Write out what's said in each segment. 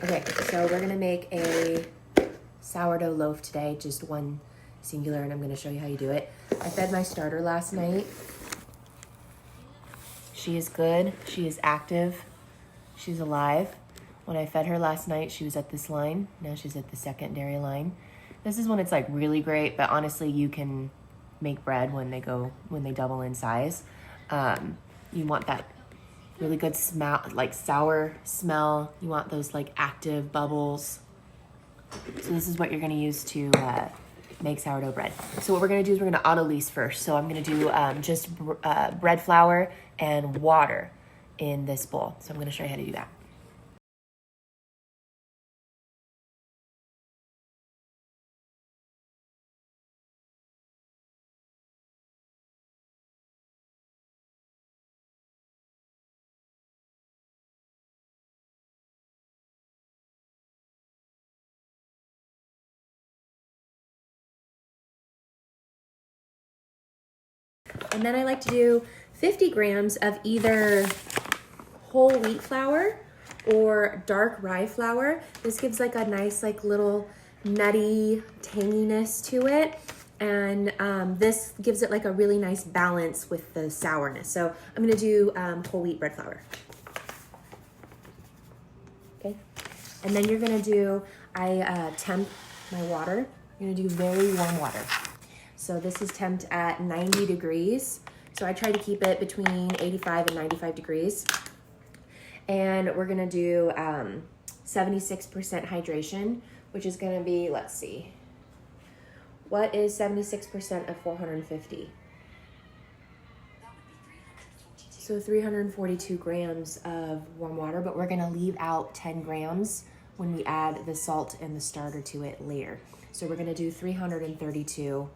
Okay, so we're gonna make a sourdough loaf today, just one singular, and I'm gonna show you how you do it. I fed my starter last night. She is good, she is active, she's alive. When I fed her last night, she was at this line. Now she's at the secondary line. This is when it's like really great, but honestly, you can make bread when they double in size. You want that really good smell, like sour smell. You want those like active bubbles. So this is what you're gonna use to make sourdough bread. So what we're gonna do is we're gonna auto-lease first. So I'm gonna do just bread flour and water in this bowl. So I'm gonna show you how to do that. And then I like to do 50 grams of either whole wheat flour or dark rye flour. This gives like a nice like little nutty tanginess to it. And this gives it like a really nice balance with the sourness. So I'm gonna do whole wheat bread flour. Okay. And then you're gonna do, I temp my water. I'm gonna do very warm water. So this is temped at 90 degrees. So I try to keep it between 85 and 95 degrees. And we're gonna do 76% hydration, which is gonna be, let's see. What is 76% of 450? So 342 grams of warm water, but we're gonna leave out 10 grams when we add the salt and the starter to it later. So we're gonna do 332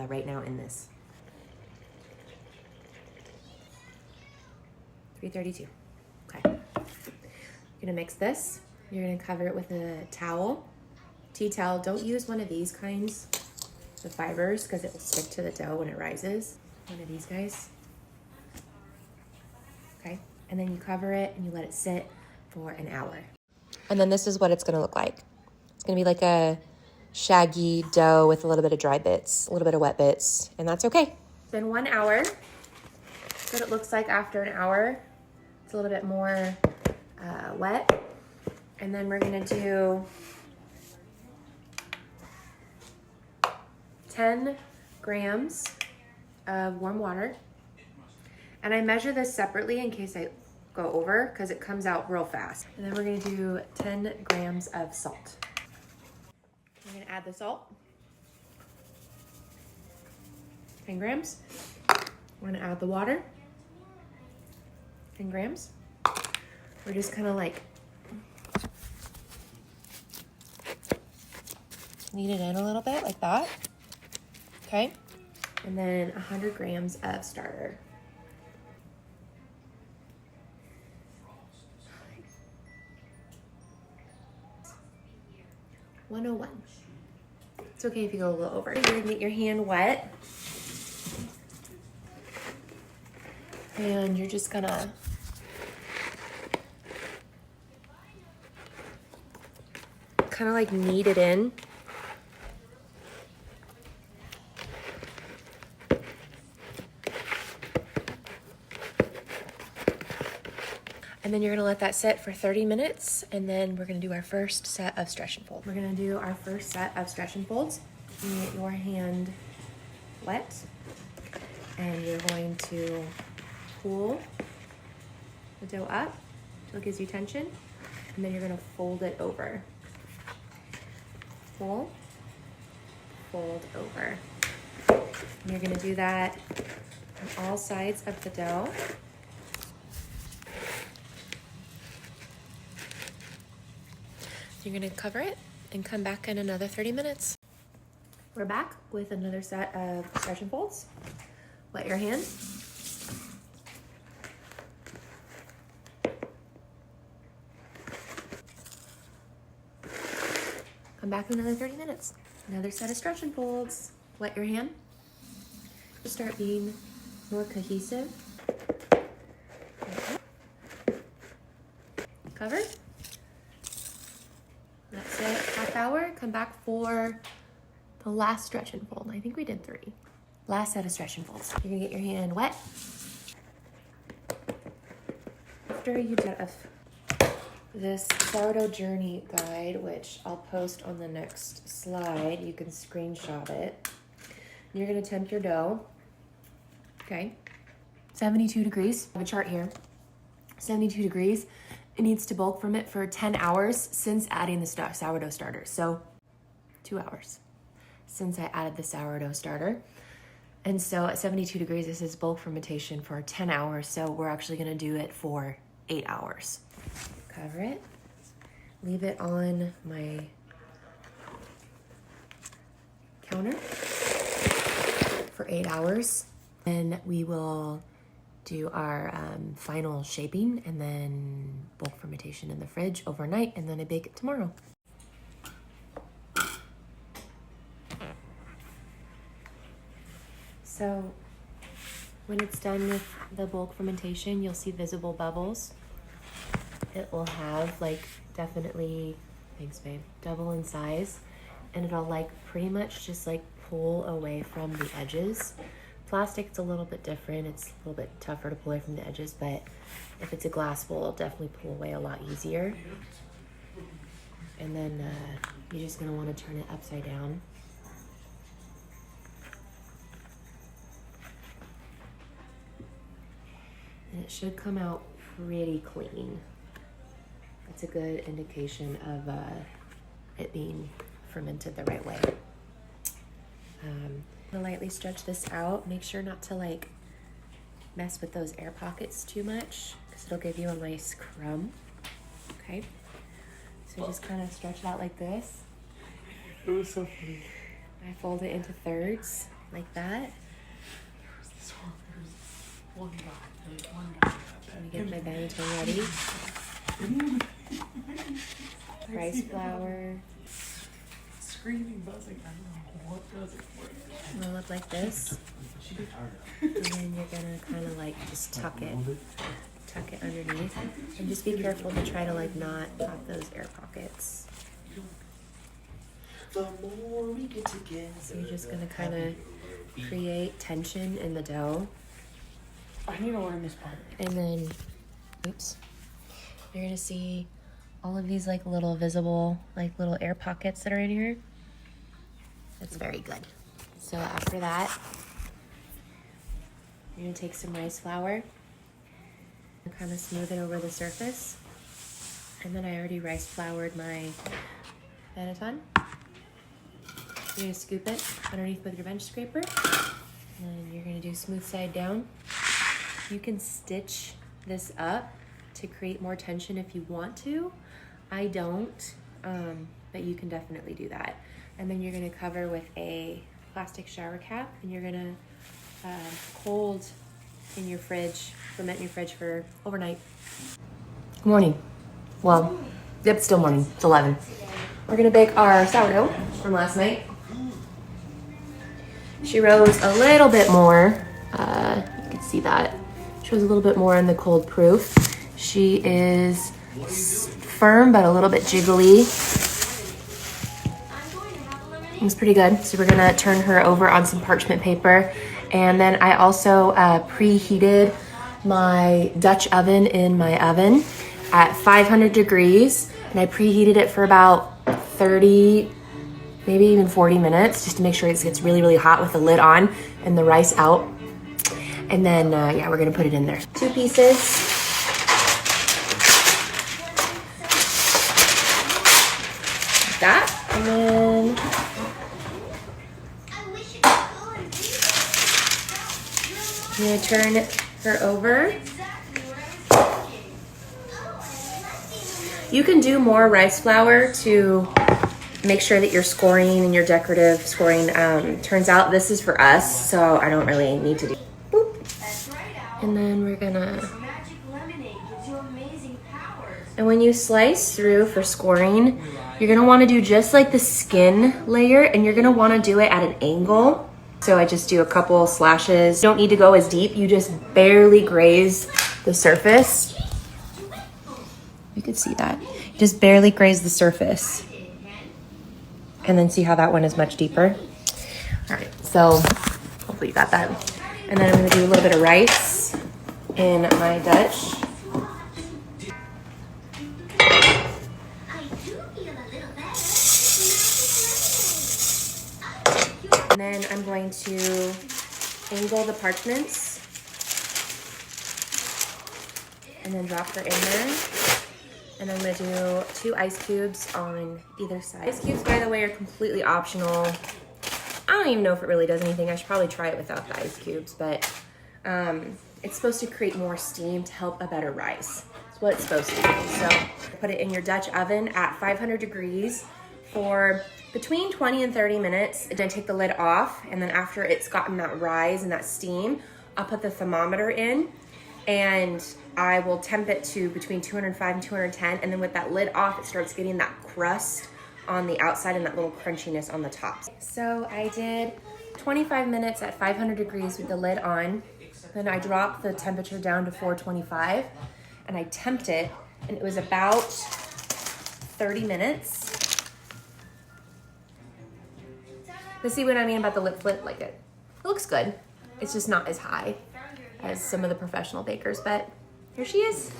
right now in this. 332. Okay. You're gonna mix this. You're gonna cover it with a towel, tea towel. Don't use one of these kinds, the fibers, because it will stick to the dough when it rises. One of these guys. Okay. And then you cover it and you let it sit for an hour. And then this is what it's gonna look like. It's gonna be like a shaggy dough with a little bit of dry bits, a little bit of wet bits, and that's okay. It's been 1 hour. That's what it looks like after an hour. It's a little bit more wet. And then we're gonna do 10 grams of warm water. And I measure this separately in case I go over, because it comes out real fast. And then we're gonna do 10 grams of salt. We're gonna add the salt. 10 grams. We're gonna add the water. 10 grams. We're just kind of like knead it in a little bit like that. Okay. And then 100 grams of starter. $101. It's okay if you go a little over. You're gonna get your hand wet. And you're just gonna kind of like knead it in. And then you're gonna let that sit for 30 minutes, and then we're gonna do our first set of stretch and fold. We're gonna do our first set of stretch and folds. You get your hand wet, and you're going to pull the dough up till it gives you tension, and then you're gonna fold it over. Pull, fold over. And you're gonna do that on all sides of the dough. You're gonna cover it and come back in another 30 minutes. We're back with another set of stretch and folds. Wet your hand. Come back in another 30 minutes. Another set of stretch and folds. Wet your hand. Start being more cohesive. Cover. shower, come back for the last stretch and fold. I think we did 3. Last set of stretch and folds. You're gonna get your hand wet. After you get this sourdough journey guide, which I'll post on the next slide, you can screenshot it. You're gonna temp your dough, okay? 72 degrees, I have a chart here. 72 degrees, it needs to bulk from it for 10 hours since adding the sourdough starter. So 2 hours since I added the sourdough starter. And so at 72 degrees, this is bulk fermentation for 10 hours. So we're actually gonna do it for 8 hours. Cover it, leave it on my counter for 8 hours. Then we will do our final shaping and then bulk fermentation in the fridge overnight, and then I bake it tomorrow. So when it's done with the bulk fermentation, you'll see visible bubbles. It will have like definitely, thanks babe, double in size, and it'll like pretty much just like pull away from the edges. Plastic, it's a little bit different. It's a little bit tougher to pull away from the edges, but if it's a glass bowl, it'll definitely pull away a lot easier. And then you're just gonna wanna turn it upside down. And it should come out pretty clean. That's a good indication of it being fermented the right way. I'm gonna lightly stretch this out. Make sure not to like mess with those air pockets too much, because it'll give you a nice crumb. Okay, so just kind of stretch it out like this. It was so funny. I fold it into thirds like that. There's one guy. Let me get my banneton ready. Rice flour. Screaming, buzzing. I don't know what does it for. Roll up like this, and then you're gonna kind of like just tuck it underneath, and just be careful to try to like not pop those air pockets. The more we get together. So you're just gonna kind of create tension in the dough, I need to learn this part. and then, oops, you're gonna see all of these like little visible, like little air pockets that are in here. That's very good. So after that, you're gonna take some rice flour and kind of smooth it over the surface. And then I already rice floured my banneton. You're gonna scoop it underneath with your bench scraper. And you're gonna do smooth side down. You can stitch this up to create more tension if you want to. I don't, but you can definitely do that. And then you're gonna cover with a plastic shower cap, and you're gonna cold in your fridge, ferment in your fridge for overnight. Good morning. Well, yep, it's still morning. It's 11. We're gonna bake our sourdough from last night. She rose a little bit more. You can see that. She was a little bit more in the cold proof. She is firm, but a little bit jiggly. It's pretty good. So we're gonna turn her over on some parchment paper. And then I also preheated my Dutch oven in my oven at 500 degrees. And I preheated it for about 30, maybe even 40 minutes, just to make sure it gets really, really hot with the lid on and the rice out. And then, yeah, we're gonna put it in there. 2 pieces. Like that. And then I'm gonna turn her over. You can do more rice flour to make sure that your scoring and your decorative scoring turns out. This is for us, so I don't really need to do. Boop. And then we're gonna. And when you slice through for scoring, you're gonna wanna do just like the skin layer, and you're gonna wanna do it at an angle. So I just do a couple slashes. You don't need to go as deep. You just barely graze the surface. You can see that. You just barely graze the surface. and then see how that one is much deeper. All right, so hopefully you got that. And then I'm gonna do a little bit of rice in my Dutch. And then I'm going to angle the parchments and then drop her in there. And I'm gonna do 2 ice cubes on either side. Ice cubes, by the way, are completely optional. I don't even know if it really does anything. I should probably try it without the ice cubes, but it's supposed to create more steam to help a better rice. That's what it's supposed to do. So put it in your Dutch oven at 500 degrees for between 20 and 30 minutes. And then take the lid off, and then after it's gotten that rise and that steam, I'll put the thermometer in, and I will temp it to between 205 and 210, and then with that lid off, it starts getting that crust on the outside and that little crunchiness on the top. So I did 25 minutes at 500 degrees with the lid on. Then I dropped the temperature down to 425, and I temped it, and it was about 30 minutes. But see what I mean about the lip flip? Like it looks good. It's just not as high as some of the professional bakers, but here she is.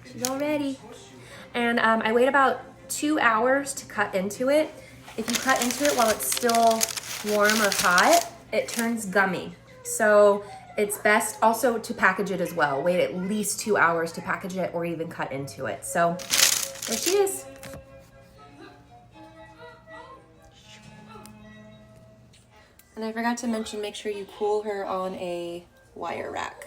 She's all ready. And I wait about 2 hours to cut into it. If you cut into it while it's still warm or hot, it turns gummy. So it's best also to package it as well. Wait at least 2 hours to package it or even cut into it. So there she is. And I forgot to mention, make sure you cool her on a wire rack.